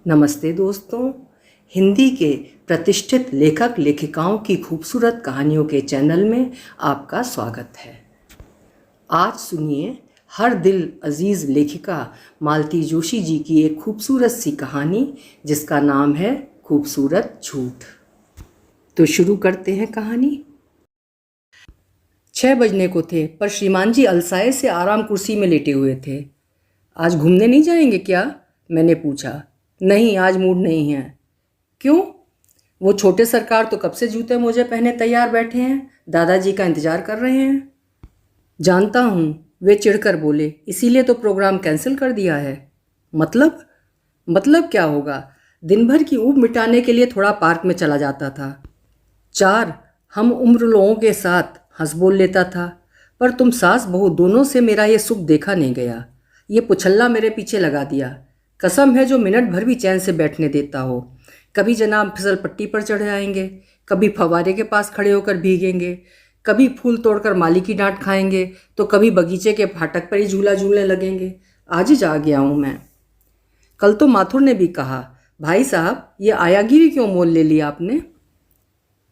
नमस्ते दोस्तों। हिंदी के प्रतिष्ठित लेखक लेखिकाओं की खूबसूरत कहानियों के चैनल में आपका स्वागत है। आज सुनिए हर दिल अजीज़ लेखिका मालती जोशी जी की एक खूबसूरत सी कहानी जिसका नाम है खूबसूरत झूठ। तो शुरू करते हैं कहानी। 6 बजने को थे पर श्रीमान जी अलसाए से आराम कुर्सी में लेटे हुए थे। आज घूमने नहीं जाएंगे क्या? मैंने पूछा। नहीं, आज मूड नहीं है। क्यों? वो छोटे सरकार तो कब से जूते मोजे पहने तैयार बैठे हैं, दादाजी का इंतजार कर रहे हैं। जानता हूँ, वे चिढ़कर बोले, इसीलिए तो प्रोग्राम कैंसिल कर दिया है। मतलब क्या होगा? दिन भर की ऊब मिटाने के लिए थोड़ा पार्क में चला जाता था। 4 हम उम्र लोगों के साथ हंस बोल लेता था, पर तुम सास बहू दोनों से मेरा ये सुख देखा नहीं गया। ये पुछल्ला मेरे पीछे लगा दिया। कसम है जो मिनट भर भी चैन से बैठने देता हो। कभी जनाब फिसल पट्टी पर चढ़ जाएंगे, कभी फव्वारे के पास खड़े होकर भीगेंगे, कभी फूल तोड़कर माली की डांट खाएंगे, तो कभी बगीचे के फाटक पर ही झूला झूलने लगेंगे। आज ही जा गया हूँ मैं। कल तो माथुर ने भी कहा, भाई साहब ये आयागिरी क्यों मोल ले लिया आपने?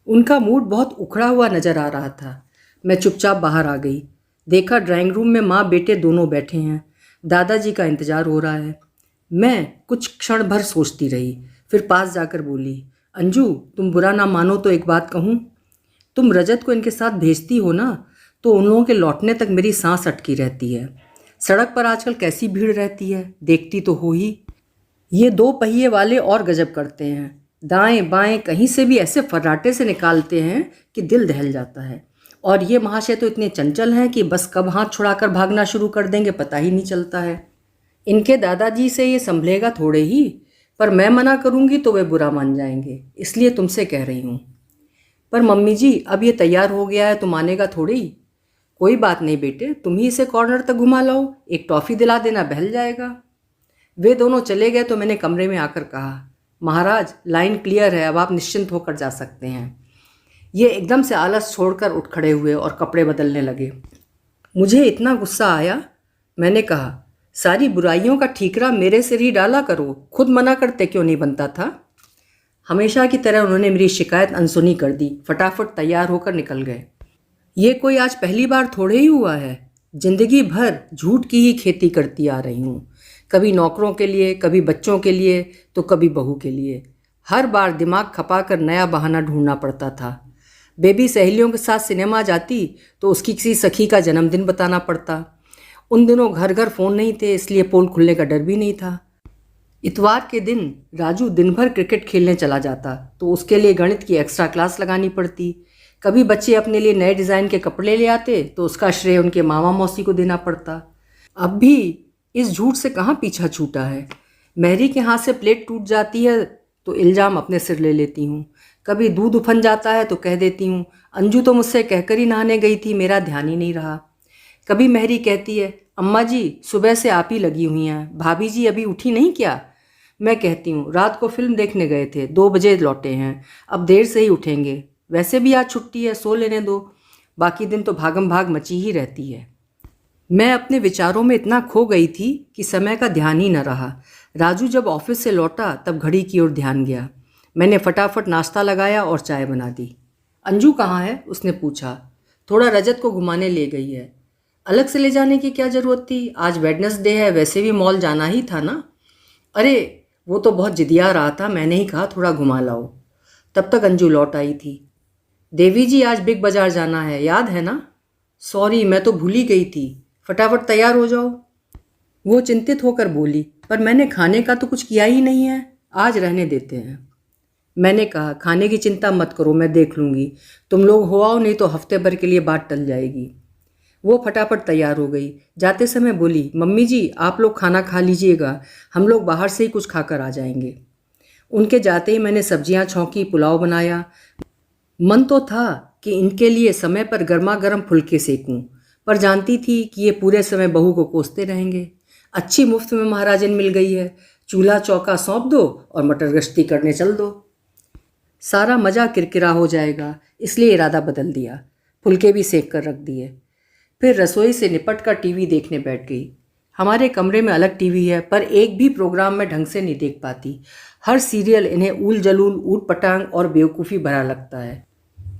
उनका मूड बहुत उखड़ा हुआ नजर आ रहा था। मैं चुपचाप बाहर आ गई। देखा ड्राइंग रूम में माँ बेटे दोनों बैठे हैं। दादाजी का इंतजार हो रहा है। मैं कुछ क्षण भर सोचती रही, फिर पास जाकर बोली, अंजू तुम बुरा ना मानो तो एक बात कहूँ। तुम रजत को इनके साथ भेजती हो ना, तो उन लोगों के लौटने तक मेरी सांस अटकी रहती है। सड़क पर आजकल कैसी भीड़ रहती है, देखती तो हो ही। ये 2 पहिए वाले और गजब करते हैं, दाएं बाएं कहीं से भी ऐसे फर्राटे से निकालते हैं कि दिल दहल जाता है। और ये महाशय तो इतने चंचल हैं कि बस कब हाथ छुड़ाकर भागना शुरू कर देंगे पता ही नहीं चलता है। इनके दादाजी से ये संभलेगा थोड़े ही, पर मैं मना करूंगी तो वे बुरा मान जाएंगे, इसलिए तुमसे कह रही हूँ। पर मम्मी जी अब ये तैयार हो गया है तो मानेगा थोड़ी। कोई बात नहीं बेटे, तुम ही इसे कॉर्नर तक घुमा लाओ, एक टॉफ़ी दिला देना, बहल जाएगा। वे दोनों चले गए तो मैंने कमरे में आकर कहा, महाराज लाइन क्लियर है, अब आप निश्चिंत होकर जा सकते हैं। ये एकदम से आलस छोड़कर उठ खड़े हुए और कपड़े बदलने लगे। मुझे इतना गुस्सा आया। मैंने कहा, सारी बुराइयों का ठीकरा मेरे सिर ही डाला करो, खुद मना करते क्यों नहीं बनता था? हमेशा की तरह उन्होंने मेरी शिकायत अनसुनी कर दी, फटाफट तैयार होकर निकल गए। ये कोई आज पहली बार थोड़े ही हुआ है, जिंदगी भर झूठ की ही खेती करती आ रही हूँ। कभी नौकरों के लिए, कभी बच्चों के लिए, तो कभी बहू के लिए। हर बार दिमाग खपाकर नया बहाना ढूंढना पड़ता था। बेबी सहेलियों के साथ सिनेमा जाती तो उसकी किसी सखी का जन्मदिन बताना पड़ता। उन दिनों घर घर फ़ोन नहीं थे, इसलिए पोल खुलने का डर भी नहीं था। इतवार के दिन राजू दिन भर क्रिकेट खेलने चला जाता तो उसके लिए गणित की एक्स्ट्रा क्लास लगानी पड़ती। कभी बच्चे अपने लिए नए डिज़ाइन के कपड़े ले आते तो उसका श्रेय उनके मामा मौसी को देना पड़ता। अब भी इस झूठ से कहाँ पीछा छूटा है। मेहरी के हाथ से प्लेट टूट जाती है तो इल्ज़ाम अपने सिर ले लेती हूँ। कभी दूध उफन जाता है तो कह देती हूँ, अंजू तो मुझसे कहकर ही नहाने गई थी, मेरा ध्यान ही नहीं रहा। कभी मेहरी कहती है, अम्मा जी सुबह से आप ही लगी हुई हैं, भाभी जी अभी उठी नहीं क्या? मैं कहती हूँ, रात को फिल्म देखने गए थे, 2 बजे लौटे हैं, अब देर से ही उठेंगे, वैसे भी आज छुट्टी है, सो लेने दो। बाकी दिन तो भागम भाग मची ही रहती है। मैं अपने विचारों में इतना खो गई थी कि समय का ध्यान ही न रहा। राजू जब ऑफिस से लौटा तब घड़ी की ओर ध्यान गया। मैंने फटाफट नाश्ता लगाया और चाय बना दी। अंजू कहाँ है? उसने पूछा। थोड़ा रजत को घुमाने ले गई है। अलग से ले जाने की क्या ज़रूरत थी? आज वेडनेसडे है, वैसे भी मॉल जाना ही था ना। अरे वो तो बहुत जिदिया रहा था, मैंने ही कहा थोड़ा घुमा लाओ। तब तक अंजू लौट आई थी। देवी जी आज बिग बाज़ार जाना है, याद है ना? सॉरी मैं तो भूल ही गई थी, फटाफट तैयार हो जाओ। वो चिंतित होकर बोली, पर मैंने खाने का तो कुछ किया ही नहीं है, आज रहने देते हैं। मैंने कहा, खाने की चिंता मत करो, मैं देख लूँगी, तुम लोग हो आओ, नहीं तो हफ्ते भर के लिए बात टल जाएगी। वो फटाफट तैयार हो गई। जाते समय बोली, मम्मी जी आप लोग खाना खा लीजिएगा, हम लोग बाहर से ही कुछ खाकर आ जाएंगे। उनके जाते ही मैंने सब्जियां छौंकी, पुलाव बनाया। मन तो था कि इनके लिए समय पर गर्मा गर्म फुलके सेकूं, पर जानती थी कि ये पूरे समय बहू को कोसते रहेंगे। अच्छी मुफ्त में महाराजन मिल गई है, चूल्हा चौका सौंप दो और मटर गश्ती करने चल दो, सारा मज़ा किरकिरा हो जाएगा। इसलिए इरादा बदल दिया, फुलके भी सेक कर रख दिए। फिर रसोई से निपट कर टीवी देखने बैठ गई। हमारे कमरे में अलग टीवी है, पर एक भी प्रोग्राम मैं ढंग से नहीं देख पाती। हर सीरियल इन्हें ऊल जलूल, ऊट पटांग और बेवकूफ़ी भरा लगता है।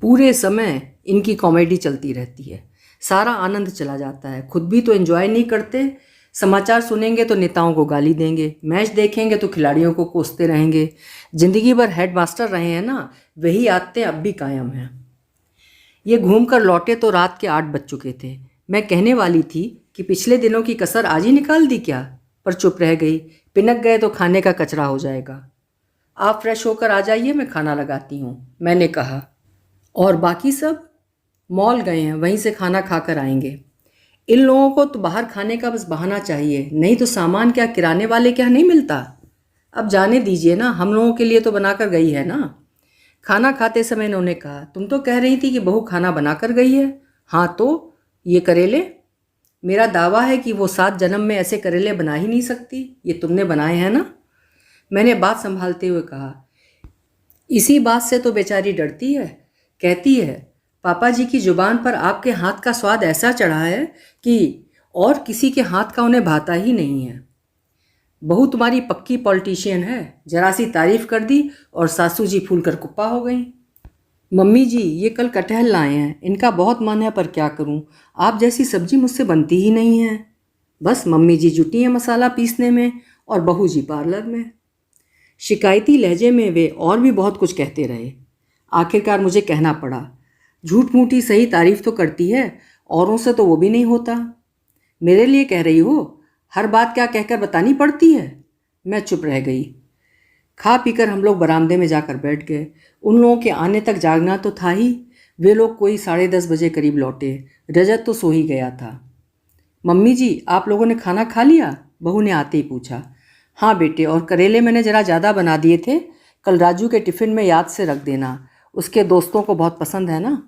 पूरे समय इनकी कॉमेडी चलती रहती है, सारा आनंद चला जाता है। खुद भी तो एंजॉय नहीं करते। समाचार सुनेंगे तो नेताओं को गाली देंगे, मैच देखेंगे तो खिलाड़ियों को कोसते रहेंगे। जिंदगी भर हेडमास्टर रहे हैं ना, वही आदतें अब भी कायम हैं। ये घूमकर लौटे तो रात के 8 बज चुके थे। मैं कहने वाली थी कि पिछले दिनों की कसर आज ही निकाल दी क्या, पर चुप रह गई। पिनक गए तो खाने का कचरा हो जाएगा। आप फ्रेश होकर आ जाइए, मैं खाना लगाती हूँ, मैंने कहा। और बाकी सब मॉल गए हैं, वहीं से खाना खाकर आएंगे। इन लोगों को तो बाहर खाने का बस बहाना चाहिए, नहीं तो सामान क्या किराने वाले क्या नहीं मिलता। अब जाने दीजिए ना, हम लोगों के लिए तो बनाकर गई है ना। खाना खाते समय इन्होंने कहा, तुम तो कह रही थी कि बहू खाना बनाकर गई है। हाँ तो ये करेले, मेरा दावा है कि वो 7 जन्म में ऐसे करेले बना ही नहीं सकती। ये तुमने बनाए हैं ना। मैंने बात संभालते हुए कहा। इसी बात से तो बेचारी डरती है। कहती है पापा जी की जुबान पर आपके हाथ का स्वाद ऐसा चढ़ा है कि और किसी के हाथ का उन्हें भाता ही नहीं है। बहू तुम्हारी पक्की पॉलिटिशियन है, जरा सी तारीफ कर दी और सासू जी फूल कर कुप्पा हो गई। मम्मी जी ये कल कटहल लाए हैं, इनका बहुत मन है, पर क्या करूं, आप जैसी सब्जी मुझसे बनती ही नहीं है। बस मम्मी जी जुटी हैं मसाला पीसने में और बहू जी पार्लर में। शिकायती लहजे में वे और भी बहुत कुछ कहते रहे। आखिरकार मुझे कहना पड़ा, झूठ मूठी सही तारीफ तो करती है, औरों से तो वो भी नहीं होता। मेरे लिए कह रही हो, हर बात क्या कहकर बतानी पड़ती है। मैं चुप रह गई। खा पीकर हम लोग बरामदे में जाकर बैठ गए। उन लोगों के आने तक जागना तो था ही। वे लोग कोई 10:30 बजे करीब लौटे। रजत तो सो ही गया था। मम्मी जी आप लोगों ने खाना खा लिया, बहू ने आते ही पूछा। हाँ बेटे, और करेले मैंने ज़रा ज़्यादा बना दिए थे, कल राजू के टिफ़िन में याद से रख देना, उसके दोस्तों को बहुत पसंद है ना।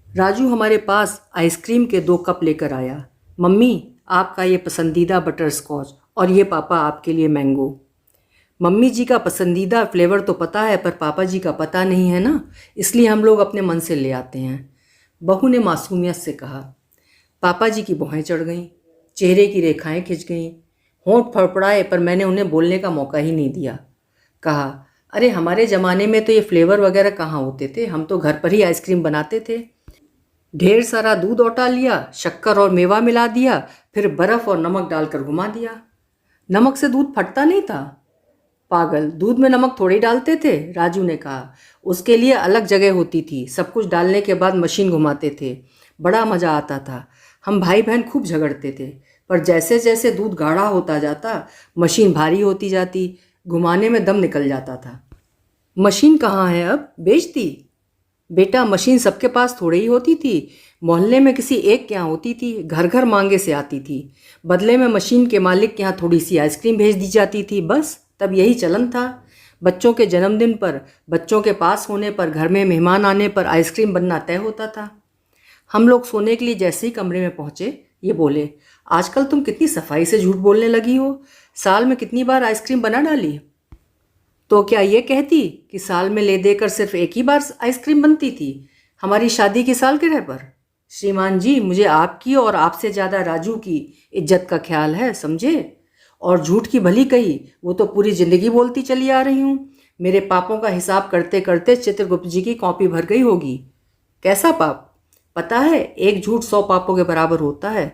राजू हमारे पास आइसक्रीम के 2 कप लेकर आया। मम्मी आपका ये पसंदीदा बटर स्कॉच और ये पापा आपके लिए मैंगो। मम्मी जी का पसंदीदा फ्लेवर तो पता है, पर पापा जी का पता नहीं है ना, इसलिए हम लोग अपने मन से ले आते हैं। बहू ने मासूमियत से कहा। पापा जी की भौहें चढ़ गईं, चेहरे की रेखाएं खिंच गईं, होंठ फड़फड़ाए, पर मैंने उन्हें बोलने का मौका ही नहीं दिया। कहा, अरे हमारे ज़माने में तो ये फ्लेवर वगैरह कहाँ होते थे, हम तो घर पर ही आइसक्रीम बनाते थे। ढेर सारा दूध औटा लिया, शक्कर और मेवा मिला दिया, फिर बर्फ़ और नमक डालकर घुमा दिया। नमक से दूध फटता नहीं था। पागल, दूध में नमक थोड़ी डालते थे, राजू ने कहा। उसके लिए अलग जगह होती थी, सब कुछ डालने के बाद मशीन घुमाते थे, बड़ा मज़ा आता था। हम भाई बहन खूब झगड़ते थे, पर जैसे जैसे दूध गाढ़ा होता जाता, मशीन भारी होती जाती, घुमाने में दम निकल जाता था। मशीन कहाँ है अब, बेच दी? बेटा मशीन सबके पास थोड़ी ही होती थी, मोहल्ले में किसी एक के यहाँ होती थी, घर घर मांगे से आती थी। बदले में मशीन के मालिक के यहाँ थोड़ी सी आइसक्रीम भेज दी जाती थी, बस तब यही चलन था। बच्चों के जन्मदिन पर, बच्चों के पास होने पर, घर में मेहमान आने पर आइसक्रीम बनना तय होता था। हम लोग सोने के लिए जैसे ही कमरे में पहुँचे, ये बोले, आजकल तुम कितनी सफाई से झूठ बोलने लगी हो, साल में कितनी बार आइसक्रीम बना डाली? तो क्या ये कहती कि साल में ले देकर सिर्फ एक ही बार आइसक्रीम बनती थी, हमारी शादी की सालगिरह पर? श्रीमान जी मुझे आपकी और आपसे ज़्यादा राजू की इज्जत का ख्याल है, समझे? और झूठ की भली कही, वो तो पूरी ज़िंदगी बोलती चली आ रही हूँ। मेरे पापों का हिसाब करते करते चित्रगुप्त जी की कॉपी भर गई होगी। कैसा पाप? पता है, एक झूठ 100 पापों के बराबर होता है।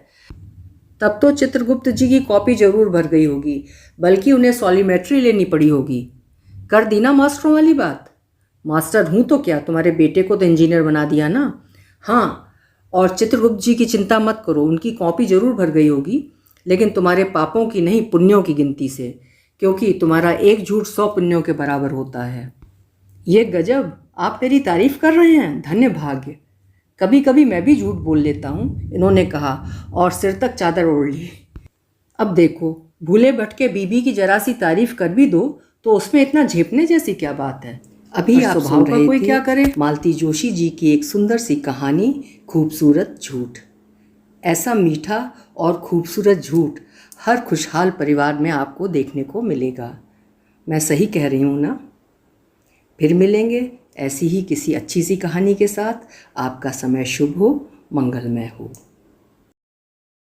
तब तो चित्रगुप्त जी की कॉपी जरूर भर गई होगी, बल्कि उन्हें सॉलीमेट्री लेनी पड़ी होगी। कर दी ना मास्टरों वाली बात। मास्टर हूँ तो क्या, तुम्हारे बेटे को तो इंजीनियर बना दिया ना। हाँ, और चित्रगुप्त जी की चिंता मत करो, उनकी कॉपी जरूर भर गई होगी, लेकिन तुम्हारे पापों की नहीं, पुण्यों की गिनती से, क्योंकि तुम्हारा एक झूठ 100 पुण्यों के बराबर होता है। ये गजब, आप मेरी तारीफ कर रहे हैं, धन्य भाग्य। कभी कभी मैं भी झूठ बोल लेता हूँ, इन्होंने कहा और सिर तक चादर ओढ़ ली। अब देखो, भूले भटके बीबी की जरा सी तारीफ कर भी दो तो उसमें इतना झेपने जैसी क्या बात है। अभी आप सुन रहे थे कोई क्या करे, मालती जोशी जी की एक सुंदर सी कहानी, खूबसूरत झूठ। ऐसा मीठा और खूबसूरत झूठ हर खुशहाल परिवार में आपको देखने को मिलेगा। मैं सही कह रही हूँ ना? फिर मिलेंगे ऐसी ही किसी अच्छी सी कहानी के साथ। आपका समय शुभ हो, मंगलमय हो।